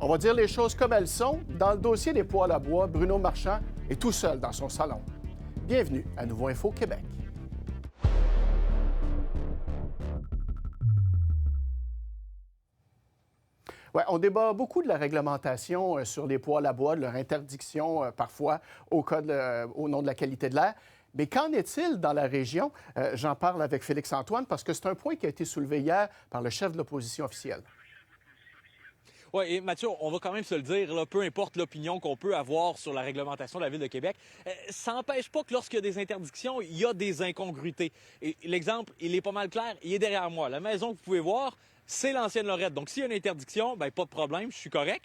On va dire les choses comme elles sont. Dans le dossier des poêles à bois, Bruno Marchand est tout seul dans son salon. Bienvenue à Nouveau Info Québec. Ouais, on débat beaucoup de la réglementation sur les poêles à bois, de leur interdiction parfois au nom de la qualité de l'air. Mais qu'en est-il dans la région? J'en parle avec Félix-Antoine parce que c'est un point qui a été soulevé hier par le chef de l'opposition officielle. Oui, et Mathieu, on va quand même se le dire, là, peu importe l'opinion qu'on peut avoir sur la réglementation de la Ville de Québec, ça n'empêche pas que lorsqu'il y a des interdictions, il y a des incongruités. Et l'exemple, il est pas mal clair, il est derrière moi. La maison que vous pouvez voir, c'est l'ancienne Lorette. Donc, s'il y a une interdiction, bien, pas de problème, je suis correct.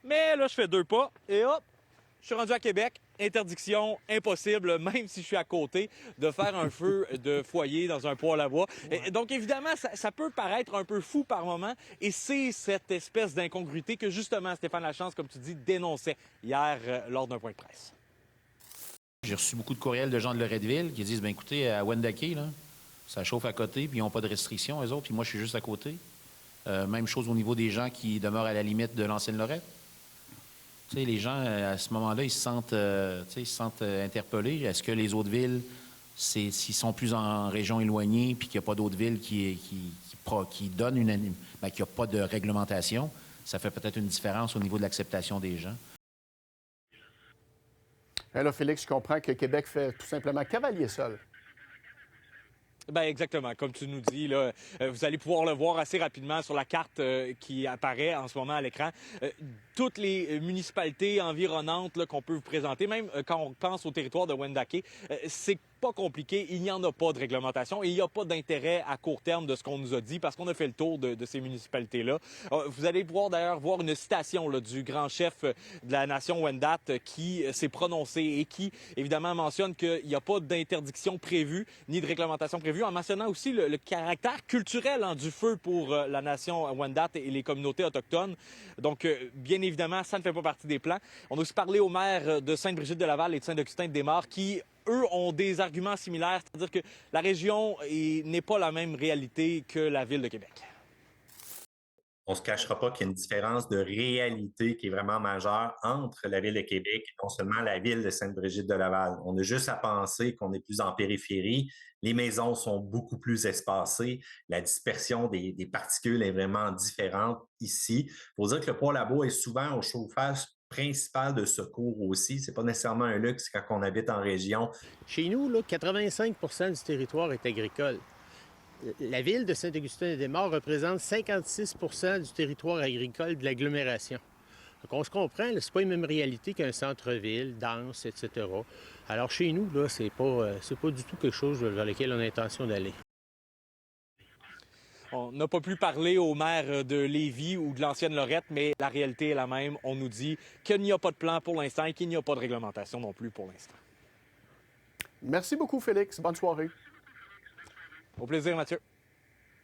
Mais là, je fais 2 pas et hop, je suis rendu à Québec. Interdiction, impossible, même si je suis à côté, de faire un feu de foyer dans un poêle à bois. Et donc, évidemment, ça peut paraître un peu fou par moment, et c'est cette espèce d'incongruité que, justement, Stéphane Lachance, comme tu dis, dénonçait hier lors d'un point de presse. J'ai reçu beaucoup de courriels de gens de Loretteville qui disent, bien écoutez, à Wendake, là, ça chauffe à côté, puis ils n'ont pas de restrictions, eux autres, puis moi, je suis juste à côté. Même chose au niveau des gens qui demeurent à la limite de l'ancienne Lorette. Tu sais, les gens, à ce moment-là, ils se sentent interpellés. Est-ce que les autres villes, s'ils sont plus en région éloignée puis qu'il n'y a pas d'autres villes qui donnent qu'il n'y a pas de réglementation, ça fait peut-être une différence au niveau de l'acceptation des gens. Et là, Félix, je comprends que Québec fait tout simplement cavalier seul. Ben exactement. Comme tu nous dis, là, vous allez pouvoir le voir assez rapidement sur la carte qui apparaît en ce moment à l'écran. Toutes les municipalités environnantes qu'on peut vous présenter, même quand on pense au territoire de Wendake, c'est pas compliqué. Il n'y en a pas de réglementation et il n'y a pas d'intérêt à court terme de ce qu'on nous a dit parce qu'on a fait le tour de ces municipalités-là. Vous allez pouvoir d'ailleurs voir une citation là, du grand chef de la nation Wendat qui s'est prononcé et qui, évidemment, mentionne qu'il n'y a pas d'interdiction prévue ni de réglementation prévue, en mentionnant aussi le caractère culturel du feu pour la nation Wendat et les communautés autochtones. Donc, bien évidemment, ça ne fait pas partie des plans. On a aussi parlé aux maires de Sainte-Brigitte-de-Laval et de Saint-Augustin-de-Desmaures qui, eux, ont des arguments similaires, c'est-à-dire que la région n'est pas la même réalité que la Ville de Québec. On ne se cachera pas qu'il y a une différence de réalité qui est vraiment majeure entre la Ville de Québec et non seulement la Ville de Sainte-Brigitte-de-Laval. On a juste à penser qu'on est plus en périphérie, les maisons sont beaucoup plus espacées, la dispersion des particules est vraiment différente ici. Il faut dire que le poêle à bois est souvent au chauffage principal de secours aussi. C'est pas nécessairement un luxe quand on habite en région. Chez nous, là, 85 du territoire est agricole. La ville de Saint-Augustin-des-Desmaures représente 56 du territoire agricole de l'agglomération. Donc, on se comprend, ce n'est pas la même réalité qu'un centre-ville, dense, etc. Alors, chez nous, là, c'est pas du tout quelque chose vers lequel on a l'intention d'aller. On n'a pas pu parler au maire de Lévis ou de l'ancienne Lorette, mais la réalité est la même. On nous dit qu'il n'y a pas de plan pour l'instant et qu'il n'y a pas de réglementation non plus pour l'instant. Merci beaucoup, Félix. Bonne soirée. Au plaisir, Mathieu.